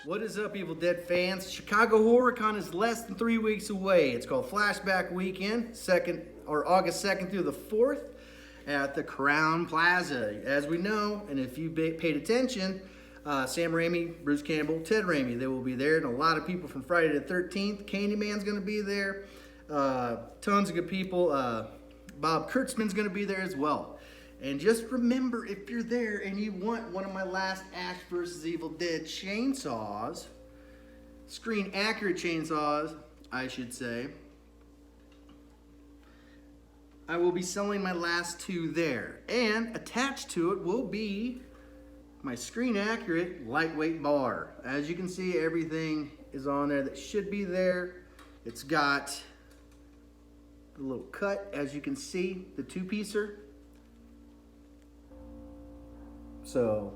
What is up, Evil Dead fans? Chicago HorrorCon is less than 3 weeks away. It's called Flashback Weekend, August 2nd through the 4th at the Crowne Plaza. As we know, and if you paid attention, Sam Raimi, Bruce Campbell, Ted Raimi, they will be there, and a lot of people from Friday the 13th. Candyman's going to be there. Tons of good people. Bob Kurtzman's going to be there as well. And just remember, if you're there and you want one of my last Ash vs. Evil Dead chainsaws, screen accurate chainsaws, I should say, I will be selling my last two there. And attached to it will be my screen accurate lightweight bar. As you can see, everything is on there that should be there. It's got a little cut, as you can see, the two-piecer. So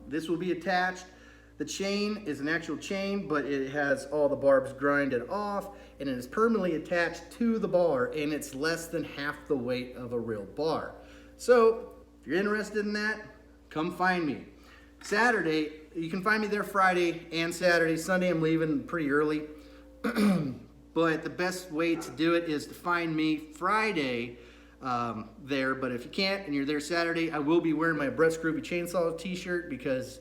this will be attached. The chain is an actual chain, but it has all the barbs grinded off, and it is permanently attached to the bar, and it's less than half the weight of a real bar. So if you're interested in that, come find me. Saturday, you can find me there Friday and Saturday. Sunday I'm leaving pretty early. But the best way to do it is to find me Friday there. But if you can't and you're there Saturday, I will be wearing my Brett Scrooby Chainsaw t-shirt because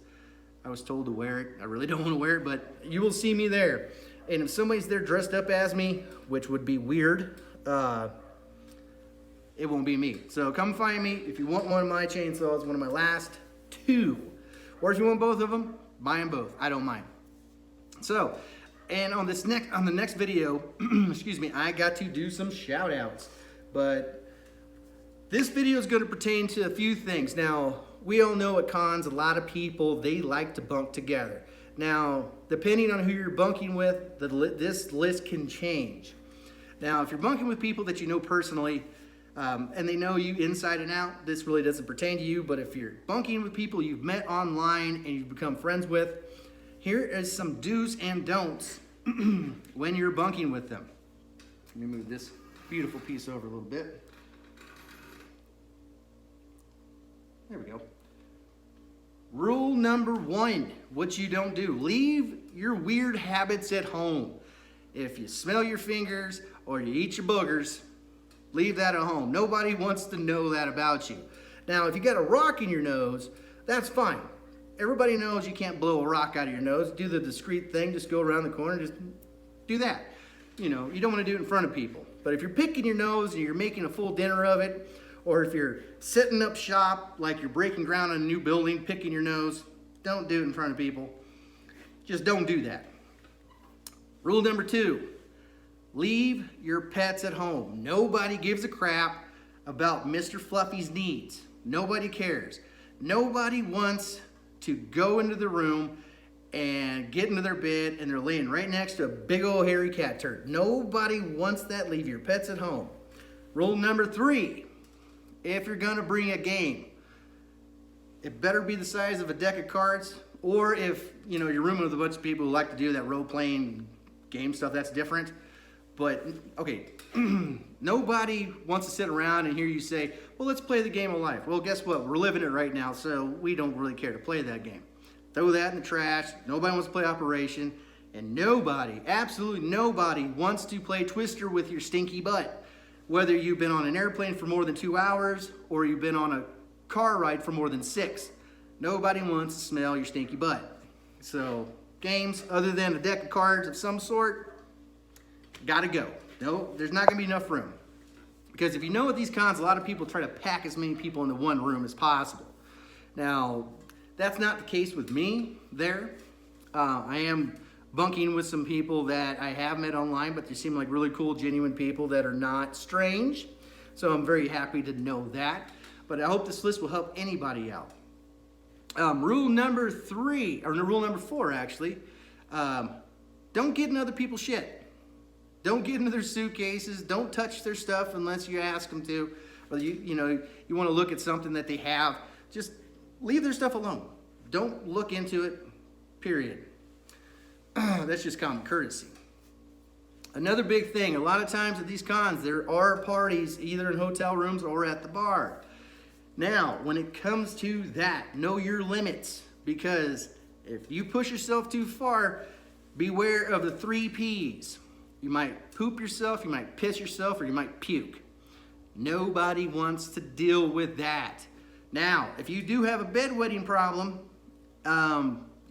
I was told to wear it. I really don't want to wear it, but you will see me there. And if somebody's there dressed up as me, which would be weird, it won't be me. So come find me if you want one of my chainsaws, one of my last two. Or if you want both of them, buy them both. I don't mind. So, and on the next video, excuse me, I got to do some shout outs. But this video is going to pertain to a few things. Now, we all know at cons, a lot of people, they like to bunk together. Now, depending on who you're bunking with, this list can change. Now, if you're bunking with people that you know personally, and they know you inside and out, this really doesn't pertain to you. But if you're bunking with people you've met online and you've become friends with, here is some do's and don'ts when you're bunking with them. Let me move this beautiful piece over a little bit. There we go. Rule number one, what you don't do. Leave your weird habits at home. If you smell your fingers or you eat your boogers, leave that at home. Nobody wants to know that about you. Now, if you got a rock in your nose, that's fine. Everybody knows you can't blow a rock out of your nose. Do the discreet thing, just go around the corner, just do that. You know, you don't want to do it in front of people. But if you're picking your nose and you're making a full dinner of it, or if you're setting up shop like you're breaking ground on a new building, picking your nose, don't do it in front of people. Just don't do that. Rule number two, leave your pets at home. Nobody gives a crap about Mr. Fluffy's needs. Nobody cares. Nobody wants to go into the room and get into their bed and they're laying right next to a big old hairy cat turd. Nobody wants that. Leave your pets at home. Rule number three, if you're gonna bring a game, it better be the size of a deck of cards, or if you know you're rooming with a bunch of people who like to do that role-playing game stuff, that's different. But okay, nobody wants to sit around and hear you say, well, let's play the game of life. Well, guess what? We're living it right now, so we don't really care to play that game. Throw that in the trash. Nobody wants to play Operation, and nobody, absolutely nobody, wants to play Twister with your stinky butt. Whether you've been on an airplane for more than 2 hours or you've been on a car ride for more than 6. Nobody wants to smell your stinky butt. So games other than a deck of cards of some sort, gotta go. No, there's not gonna be enough room. Because if you know at these cons, a lot of people try to pack as many people into one room as possible. Now, that's not the case with me there. I am bunking with some people that I have met online, but they seem like really cool, genuine people that are not strange. So I'm very happy to know that. But I hope this list will help anybody out. Rule number four, actually. Don't get in other people's shit. Don't get into their suitcases. Don't touch their stuff unless you ask them to. Or you want to look at something that they have. Just leave their stuff alone. Don't look into it, period. That's just common courtesy. Another big thing, a lot of times at these cons, there are parties either in hotel rooms or at the bar. Now, when it comes to that, know your limits, because If you push yourself too far, beware of the 3 P's. You might poop yourself, you might piss yourself, or you might puke. Nobody wants to deal with that. Now, if you do have a bedwetting problem,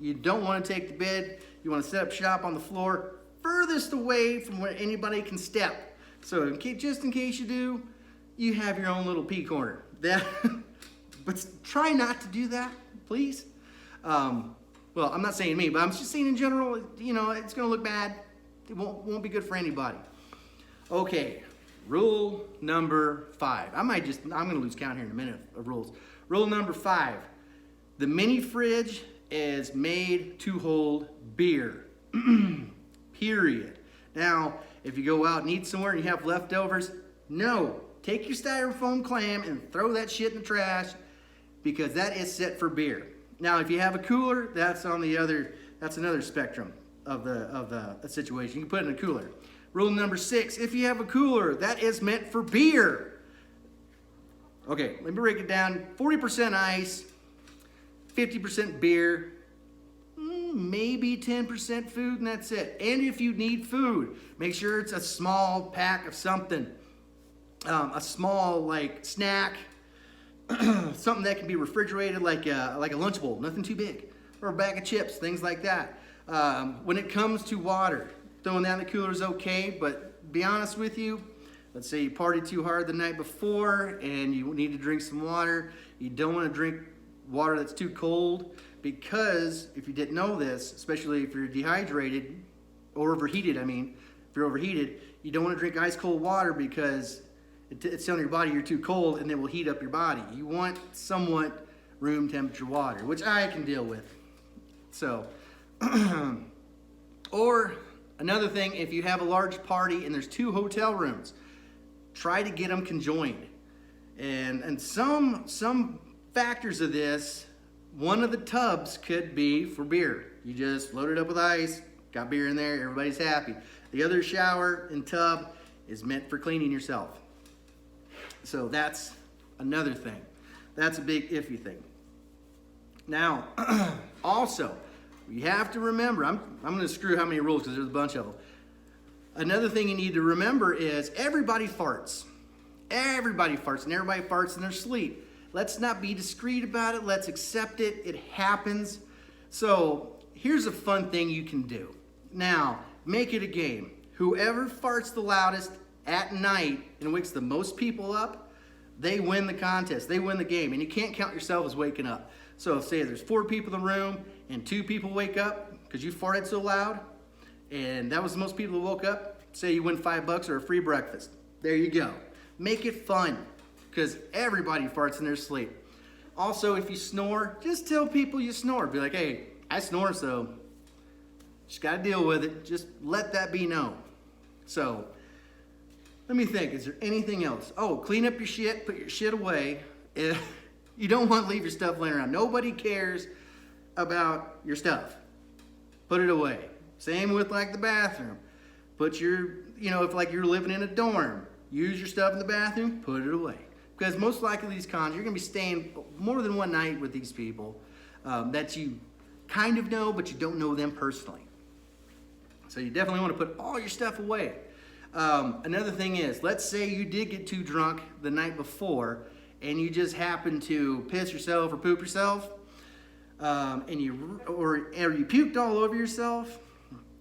you don't want to take the bed, you want to set up shop on the floor furthest away from where anybody can step. So just in case you do, you have your own little pee corner. But try not to do that, please. Well, I'm not saying me, but I'm just saying in general, you know, it's going to look bad. It won't be good for anybody. Okay, rule number 5. I'm going to lose count here in a minute of rules. Rule number 5. The mini fridge is made to hold beer. Period. Now, if you go out and eat somewhere and you have leftovers, no. Take your styrofoam clam and throw that shit in the trash because that is set for beer. Now, if you have a cooler, that's another spectrum of the situation. You can put it in a cooler. Rule number 6, if you have a cooler, that is meant for beer. Okay, let me break it down. 40% ice, 50% beer, maybe 10% food, and that's it. And if you need food, make sure it's a small pack of something. A small like snack, something that can be refrigerated like a Lunchable, nothing too big, or a bag of chips, things like that. When it comes to water, throwing that in the cooler is okay, but be honest with you, let's say you partied too hard the night before and you need to drink some water. You don't want to drink water that's too cold because if you didn't know this, especially if you're dehydrated or overheated, if you're overheated, you don't want to drink ice cold water because it's telling your body you're too cold and it will heat up your body. You want somewhat room temperature water, which I can deal with. So, or another thing, if you have a large party and there's 2 hotel rooms, try to get them conjoined. And some factors of this, one of the tubs could be for beer. You just load it up with ice, got beer in there, everybody's happy. The other shower and tub is meant for cleaning yourself. So that's another thing. That's a big iffy thing. Now, also, you have to remember, I'm going to screw how many rules because there's a bunch of them. Another thing you need to remember is everybody farts. Everybody farts, and everybody farts in their sleep. Let's not be discreet about it. Let's accept it. It happens. So here's a fun thing you can do. Now, make it a game. Whoever farts the loudest at night and wakes the most people up, they win the contest. They win the game. And you can't count yourself as waking up. So if, say there's 4 people in the room and 2 people wake up because you farted so loud, and that was the most people who woke up, say you win $5 or a free breakfast. There you go. Make it fun because everybody farts in their sleep. Also, if you snore, just tell people you snore. Be like, hey, I snore, so just got to deal with it. Just let that be known. So, let me think. Is there anything else? Oh, clean up your shit. Put your shit away. You don't want to leave your stuff laying around. Nobody cares about your stuff. Put it away. Same with like the bathroom. Put your, if like you're living in a dorm, use your stuff in the bathroom, put it away. Because most likely these cons, you're going to be staying more than one night with these people that you kind of know, but you don't know them personally. So you definitely want to put all your stuff away. Another thing is, let's say you did get too drunk the night before and you just happen to piss yourself or poop yourself, and you puked all over yourself,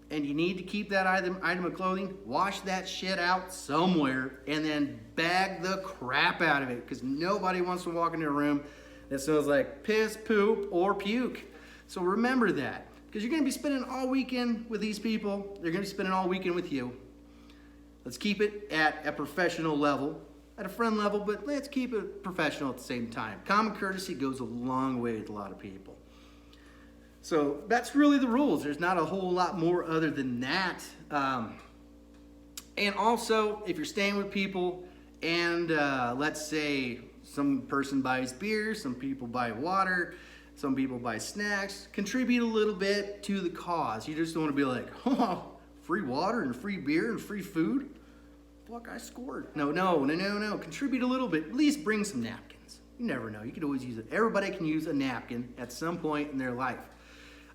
and you need to keep that item of clothing, wash that shit out somewhere, and then bag the crap out of it, because nobody wants to walk into a room that smells like piss, poop, or puke. So remember that, because you're going to be spending all weekend with these people. They're going to be spending all weekend with you. Let's keep it at a professional level, at a friend level, but let's keep it professional at the same time. Common courtesy goes a long way with a lot of people. So that's really the rules. There's not a whole lot more other than that. And also, if you're staying with people and let's say some person buys beer, some people buy water, some people buy snacks, contribute a little bit to the cause. You just don't want to be like, oh, free water and free beer and free food? Fuck, I scored. No. Contribute a little bit. At least bring some napkins. You never know. You could always use it. Everybody can use a napkin at some point in their life.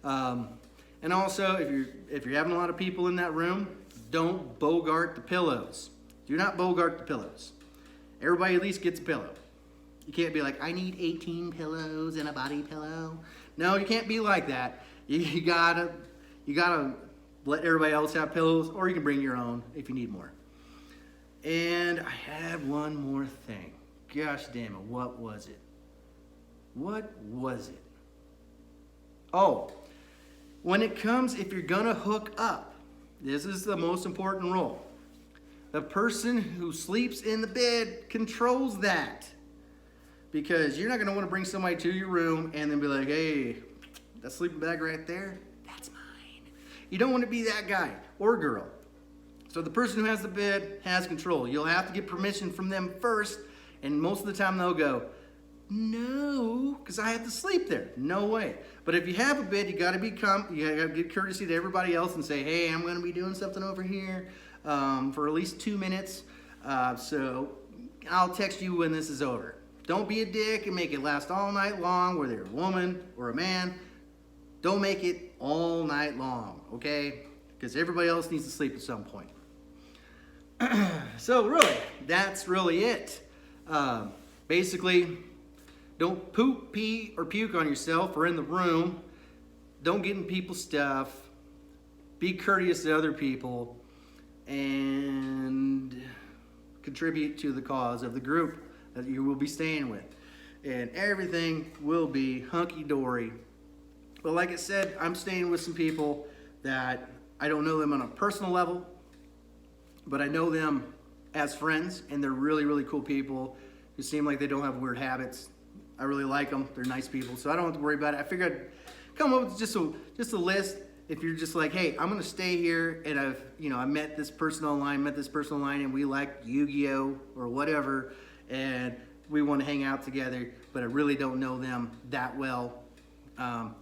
And also, if you're having a lot of people in that room, don't bogart the pillows. Do not bogart the pillows. Everybody at least gets a pillow. You can't be like, I need 18 pillows and a body pillow. No, you can't be like that. You gotta let everybody else have pillows, or you can bring your own if you need more. And I had one more thing. Gosh damn it, what was it? What was it? Oh, when it comes, if you're gonna hook up, this is the most important rule. The person who sleeps in the bed controls that. Because you're not gonna wanna bring somebody to your room and then be like, hey, that sleeping bag right there, that's mine. You don't wanna be that guy or girl. So the person who has the bed has control. You'll have to get permission from them first, and most of the time they'll go, no, because I have to sleep there. No way. But if you have a bed, you gotta give courtesy to everybody else and say, hey, I'm gonna be doing something over here for at least 2 minutes. So I'll text you when this is over. Don't be a dick and make it last all night long, whether you're a woman or a man. Don't make it all night long, okay? Because everybody else needs to sleep at some point. So really, that's really it. Basically, don't poop, pee, or puke on yourself or in the room. Don't get in people's stuff. Be courteous to other people. And contribute to the cause of the group that you will be staying with. And everything will be hunky-dory. But like I said, I'm staying with some people that I don't know them on a personal level, but I know them as friends, and they're really, really cool people who seem like they don't have weird habits. I really like them. They're nice people, so I don't have to worry about it. I figured I'd come up with just a list. If you're just like, hey, I'm gonna stay here, and I met this person online, and we like Yu-Gi-Oh or whatever, and we want to hang out together, but I really don't know them that well.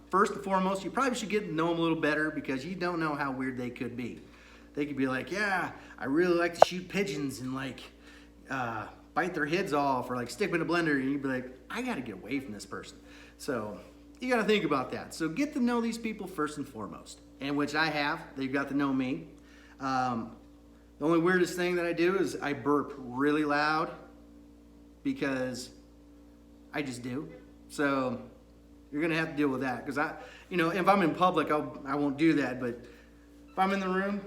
First and foremost, you probably should get to know them a little better, because you don't know how weird they could be. They could be like, yeah, I really like to shoot pigeons and bite their heads off, or stick them in a blender, and you'd be like, I gotta get away from this person. So you gotta think about that. So get to know these people first and foremost, and which I have. They've got to know me. The only weirdest thing that I do is I burp really loud, because I just do. So you're gonna have to deal with that, because if I'm in public, I won't do that, but if I'm in the room,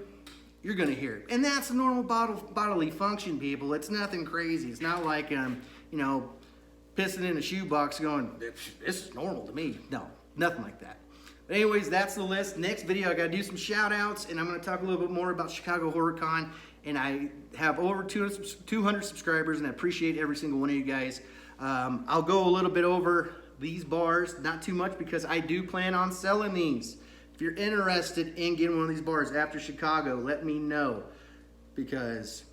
you're gonna hear it. And that's a normal bodily function, people. It's nothing crazy. It's not like pissing in a shoebox going, this is normal to me. No, nothing like that. But anyways, that's the list. Next video, I gotta do some shout outs, and I'm gonna talk a little bit more about Chicago Horror Con. And I have over 200 subscribers, and I appreciate every single one of you guys. I'll go a little bit over these bars, not too much, because I do plan on selling these. If you're interested in getting one of these bars after Chicago, let me know, because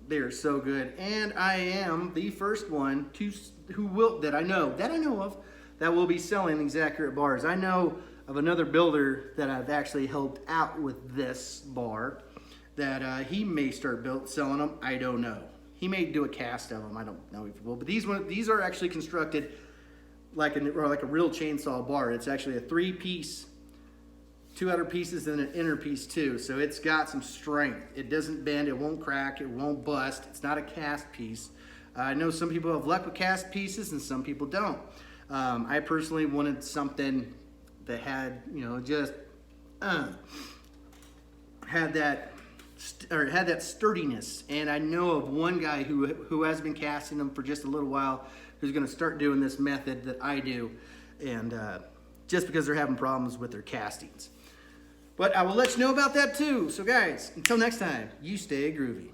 they are so good. And I am the first one that I know of that will be selling these accurate bars. I know of another builder that I've actually helped out with this bar, that he may start selling them. I don't know. He may do a cast of them. I don't know if he will. But these are actually constructed like a real chainsaw bar. It's actually a 3-piece, 2 outer pieces and an inner piece too. So it's got some strength. It doesn't bend, it won't crack, it won't bust. It's not a cast piece. I know some people have luck with cast pieces and some people don't. I personally wanted something that had, had that sturdiness. And I know of one guy who has been casting them for just a little while, who's gonna start doing this method that I do, and just because they're having problems with their castings. But I will let you know about that too. So guys, until next time, you stay groovy.